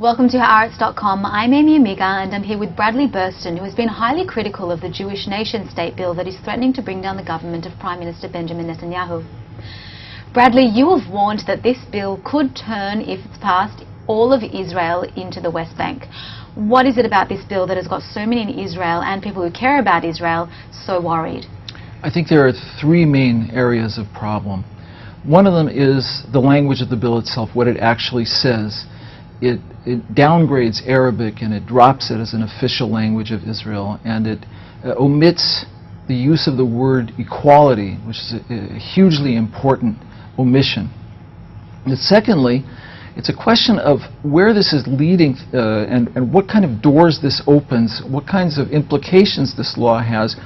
Welcome to Haaretz.com. I'm Aimee Amiga and I'm here with Bradley Burston, who has been highly critical of the Jewish nation state bill that is threatening to bring down the government of Prime Minister Benjamin Netanyahu. Bradley, you have warned that this bill could turn, if it's passed, all of Israel into the West Bank. What is it about this bill that has got so many in Israel and people who care about Israel so worried? I think there are three main areas of problem. One of them is the language of the bill itself, what it actually says. It downgrades Arabic and it drops it as an official language of Israel, and it omits the use of the word equality, which is a hugely important omission. And secondly, it's a question of where this is leading and what kind of doors this opens, what kinds of implications this law has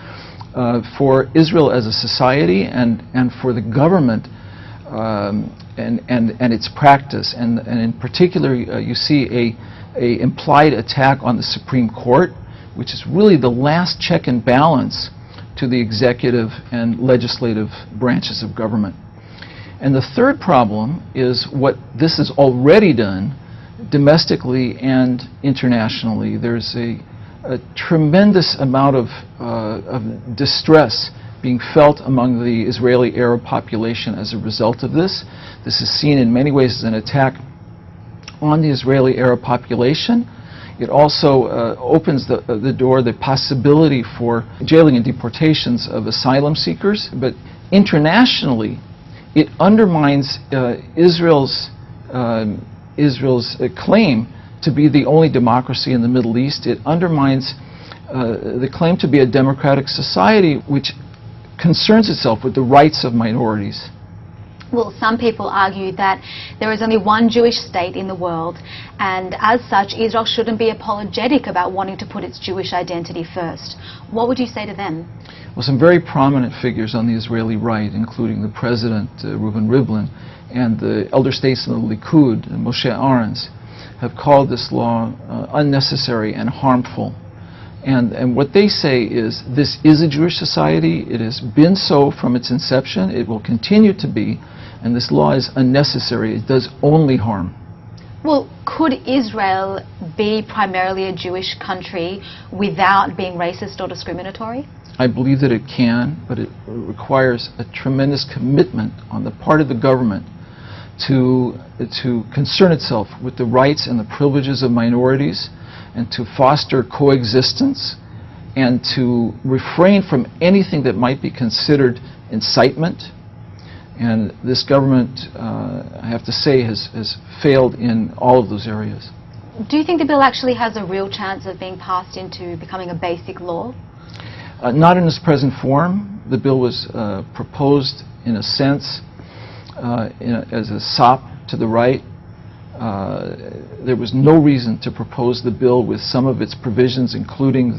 for Israel as a society and for the government and its practice. And in particular, you see a implied attack on the Supreme Court, which is really the last check and balance to the executive and legislative branches of government. And the third problem is what this has already done domestically and internationally. There's a tremendous amount of distress being felt among the Israeli Arab population as a result of this. This is seen in many ways as an attack on the Israeli Arab population. It also opens the door, the possibility for jailing and deportations of asylum seekers. But internationally, it undermines Israel's claim to be the only democracy in the Middle East. It undermines the claim to be a democratic society, which concerns itself with the rights of minorities. Well, some people argue that there is only one Jewish state in the world, and as such, Israel shouldn't be apologetic about wanting to put its Jewish identity first. What would you say to them? Well, some very prominent figures on the Israeli right, including the president, Reuven Rivlin, and the elder statesman of the Likud, Moshe Arens, have called this law unnecessary and harmful. And what they say is this is a Jewish society. It has been so from its inception. It will continue to be. And this law is unnecessary. It does only harm. Well, could Israel be primarily a Jewish country without being racist or discriminatory? I believe that it can, but it requires a tremendous commitment on the part of the government to concern itself with the rights and the privileges of minorities, and to foster coexistence, and to refrain from anything that might be considered incitement. And this government, I have to say, has failed in all of those areas. Do you think the bill actually has a real chance of being passed into becoming a basic law? Not in its present form. The bill was proposed, in a sense, as a sop to the right. There was no reason to propose the bill with some of its provisions, including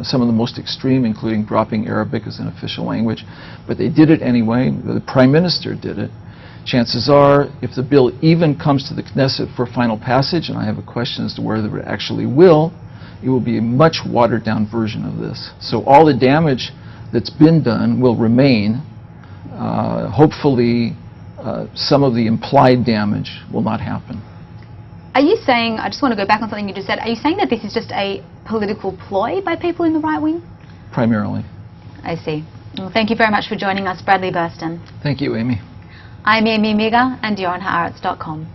some of the most extreme, including dropping Arabic as an official language. But they did it anyway. The Prime Minister did it. Chances are, if the bill even comes to the Knesset for final passage, and I have a question as to whether it actually will, it will be a much watered-down version of this. So all the damage that's been done will remain. Hopefully, some of the implied damage will not happen. Are you saying, I just want to go back on something you just said, are you saying that this is just a political ploy by people in the right wing? Primarily. I see. Well, thank you very much for joining us, Bradley Burston. Thank you, Aimee. I'm Aimee Amiga, and you're on Haaretz.com.